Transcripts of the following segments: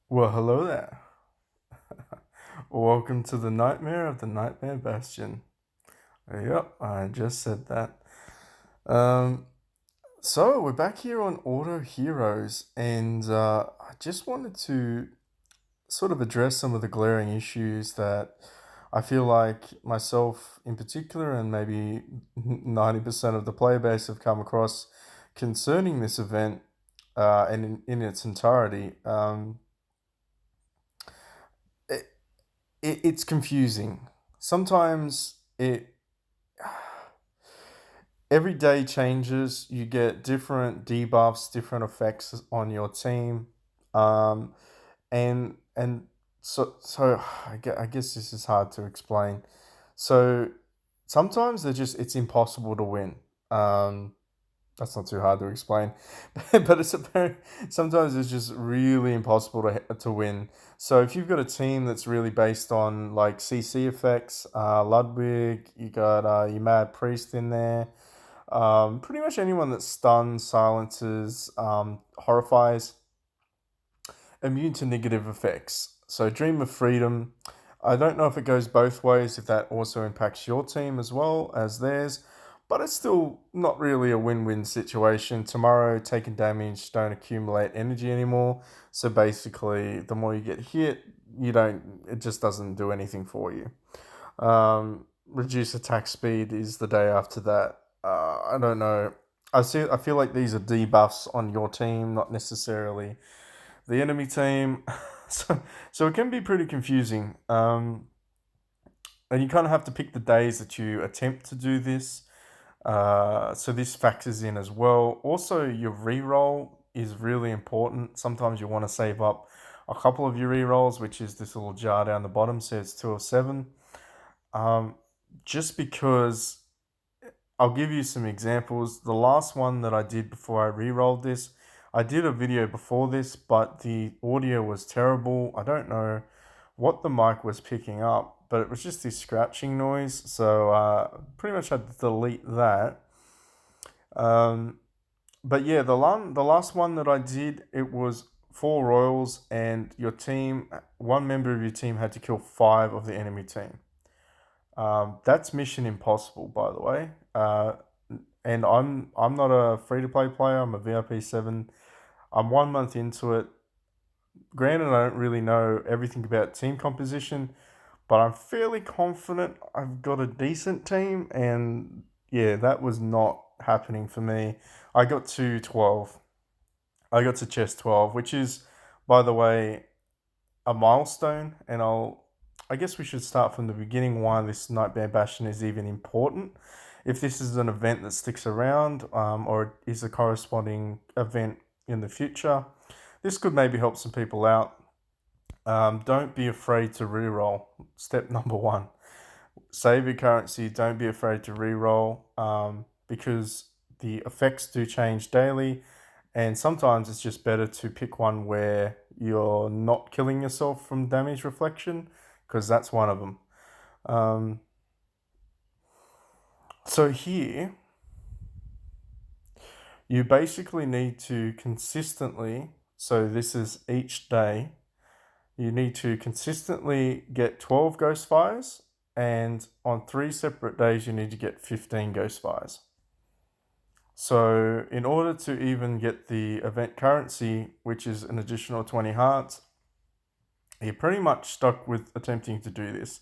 Well, hello there. Welcome to the nightmare of the Nightmare Bastion. Yep, I just said that. Um, so we're back here on Auto Heroes, and I just wanted to sort of address some of the glaring issues that I feel like myself in particular, and maybe 90% of the player base have come across concerning this event, and in its entirety. It, it's confusing. Sometimes every day changes. You get different debuffs, different effects on your team, um, and so I guess this is hard to explain. So sometimes it's impossible to win. Um, that's not too hard to explain, but sometimes it's just really impossible to win. So if you've got a team that's really based on like CC effects, Ludwig, you got your Mad Priest in there, pretty much anyone that stuns, silences, horrifies, immune to negative effects. So Dream of Freedom. I don't know if it goes both ways, if that also impacts your team as well as theirs, but it's still not really a win-win situation. Tomorrow, taking damage don't accumulate energy anymore. So basically, the more you get hit, you don't. It just doesn't do anything for you. Reduce attack speed is the day after that. I don't know. I feel like these are debuffs on your team, not necessarily the enemy team. so so it can be pretty confusing. And you kind of have to pick the days that you attempt to do this. So this factors in as well. Also, your reroll is really important. Sometimes you want to save up a couple of your rerolls, which is this little jar down the bottom says 2 of 7. Um, just because I'll give you some examples. The last one that I did before I re-rolled this, I did a video before this, but the audio was terrible. I don't know what the mic was picking up, but it was just this scratching noise. So pretty much had to delete that. Um, but yeah, the last one that I did, it was 4 royals, and your team, one member of your team had to kill 5 of the enemy team. That's mission impossible, by the way. And I'm not a free to play player. I'm a VIP 7. I'm 1 month into it. Granted, I don't really know everything about team composition, but I'm fairly confident I've got a decent team. And yeah, that was not happening for me. I got to 12. I got to chest 12, which is, by the way, a milestone. And I guess we should start from the beginning why this Nightmare Bastion is even important. If this is an event that sticks around, or is a corresponding event in the future, this could maybe help some people out. Don't be afraid to reroll. Step number one: save your currency. Don't be afraid to reroll, because the effects do change daily, and sometimes it's just better to pick one where you're not killing yourself from damage reflection, because that's one of them. Um, so here, you basically need to consistently, so this is each day, you need to consistently get 12 ghost fires, and on 3 separate days, you need to get 15 ghost fires. So, in order to even get the event currency, which is an additional 20 hearts, you're pretty much stuck with attempting to do this.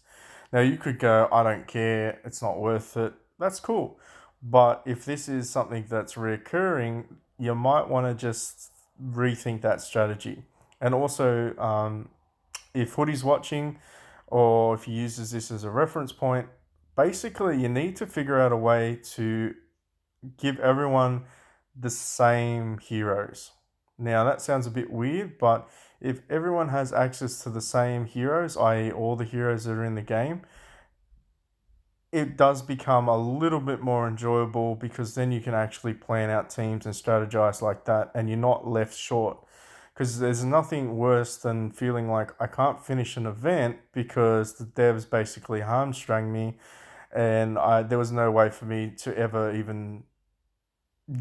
Now, you could go, I don't care, it's not worth it. That's cool. But if this is something that's reoccurring, you might want to just rethink that strategy. And also, if Hoodie's watching, or if he uses this as a reference point, basically you need to figure out a way to give everyone the same heroes. Now, that sounds a bit weird, but if everyone has access to the same heroes, i.e., all the heroes that are in the game, it does become a little bit more enjoyable, because then you can actually plan out teams and strategize like that, and you're not left short. Because there's nothing worse than feeling like I can't finish an event because the devs basically hamstrung me, and there was no way for me to ever even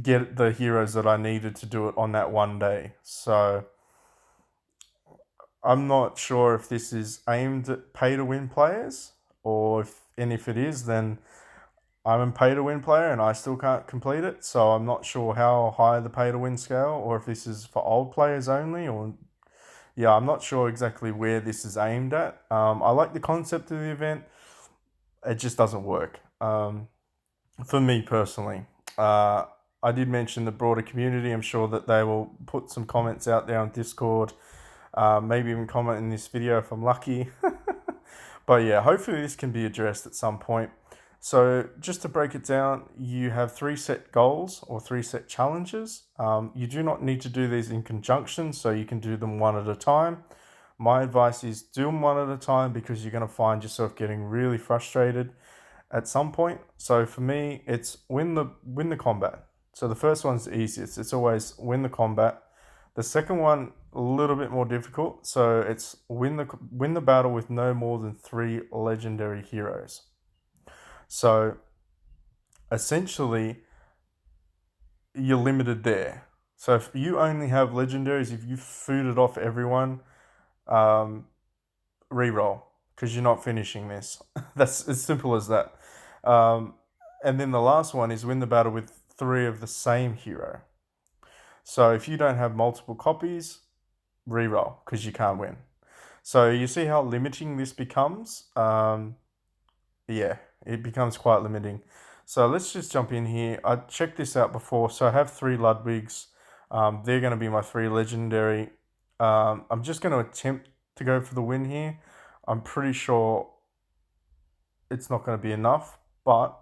get the heroes that I needed to do it on that one day. So I'm not sure if this is aimed at pay to win players, or if it is, then I'm a pay to win player and I still can't complete it. So I'm not sure how high the pay to win scale, or if this is for old players only, or yeah, I'm not sure exactly where this is aimed at. I like the concept of the event. It just doesn't work for me personally. Uh, I did mention the broader community. I'm sure that they will put some comments out there on Discord. Maybe even comment in this video if I'm lucky. But yeah, hopefully this can be addressed at some point. So just to break it down, you have 3 set goals or 3 set challenges. You do not need to do these in conjunction, so you can do them one at a time. My advice is do them one at a time, because you're going to find yourself getting really frustrated at some point. So for me, it's win the combat. So the first one's the easiest. It's always win the combat. The second one, a little bit more difficult. So it's win the battle with no more than 3 legendary heroes. So essentially, you're limited there. So if you only have legendaries, if you fooded off everyone, um, reroll, because you're not finishing this. That's as simple as that. Um, and then the last one is win the battle with 3 of the same hero. So if you don't have multiple copies, reroll, because you can't win. So you see how limiting this becomes. Yeah, it becomes quite limiting. So let's just jump in here. I checked this out before. So I have 3 Ludwigs. They're going to be my 3 legendary. I'm just going to attempt to go for the win here. I'm pretty sure it's not going to be enough, but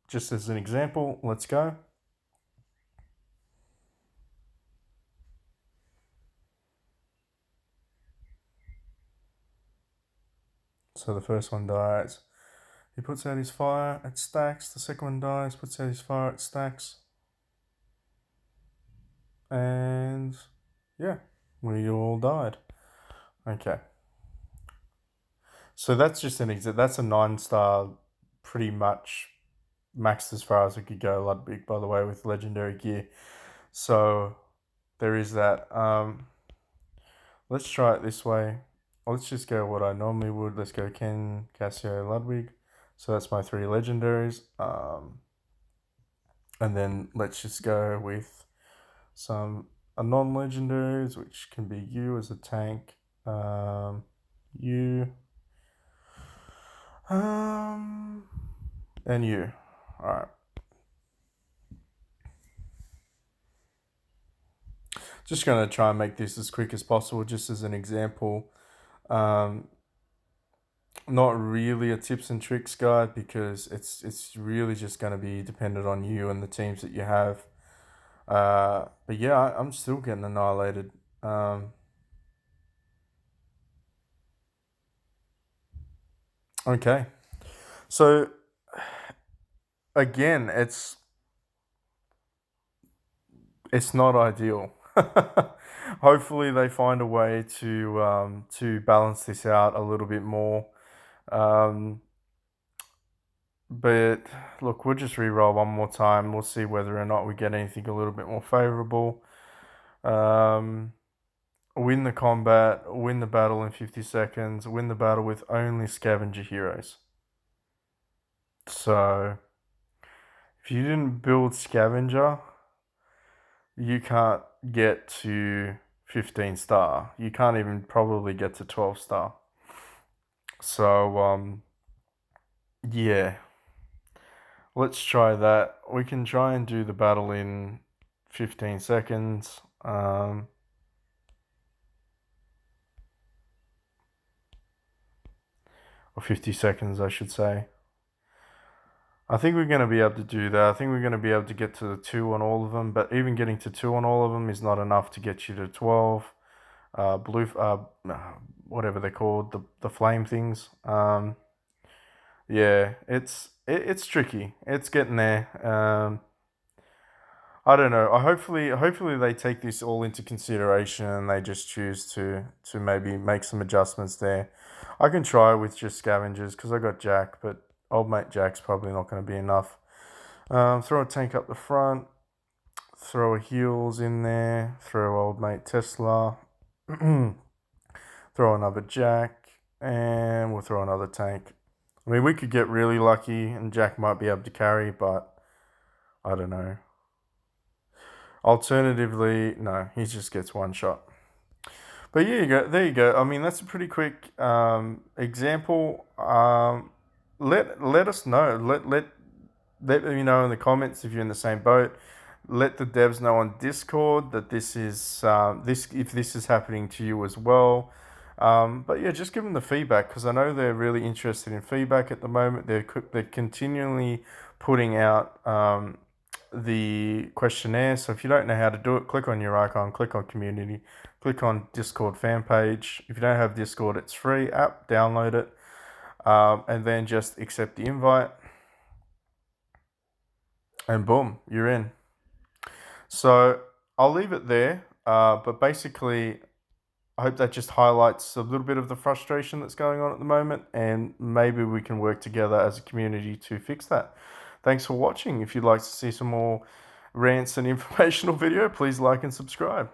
just as an example, let's go. So the first one dies. He puts out his fire, it stacks. The second one dies, puts out his fire, it stacks. And yeah, we all died. Okay. So that's just an exit. That's a 9-star, pretty much maxed as far as we could go, Ludwig, by the way, with legendary gear. So there is that. Let's try it this way. Let's just go what I normally would. Let's go Ken, Cassio, Ludwig. So that's my 3 legendaries. And then let's just go with some non-legendaries, which can be you as a tank, you, and you. All right. Just going to try and make this as quick as possible, just as an example. Not really a tips and tricks guide, because it's really just going to be dependent on you and the teams that you have. But yeah, I'm still getting annihilated. Okay, so again, it's not ideal. Hopefully, they find a way to balance this out a little bit more. But look, we'll just re-roll one more time. We'll see whether or not we get anything a little bit more favorable. Win the combat, win the battle in 50 seconds, win the battle with only scavenger heroes. So, if you didn't build scavenger, you can't get to 15-star. You can't even probably get to 12-star. So, yeah. Let's try that. We can try and do the battle in 15 seconds. Or 50 seconds, I should say. I think we're going to be able to do that. I think we're going to be able to get to the 2 on all of them, but even getting to 2 on all of them is not enough to get you to 12. Blue, whatever they're called, the flame things. Yeah, it's tricky. It's getting there. I don't know. Hopefully they take this all into consideration and they just choose to maybe make some adjustments there. I can try with just scavengers because I got Jack, but old mate Jack's probably not going to be enough. Throw a tank up the front, throw a heals in there, throw old mate Tesla. throw another Jack, and we'll throw another tank. I mean, we could get really lucky and Jack might be able to carry, but I don't know. Alternatively, no, he just gets one shot. But yeah, you go. There you go. I mean, that's a pretty quick example. Let us know. Let me know in the comments if you're in the same boat. Let the devs know on Discord that this is if this is happening to you as well. But yeah, just give them the feedback because I know they're really interested in feedback at the moment. They're continually putting out the questionnaire. So if you don't know how to do it, click on your icon, click on community, click on Discord fan page. If you don't have Discord, it's free app. Download it, and then just accept the invite, and boom, you're in. So I'll leave it there. But basically, I hope that just highlights a little bit of the frustration that's going on at the moment, and maybe we can work together as a community to fix that. Thanks for watching. If you'd like to see some more rants and informational video, please like and subscribe.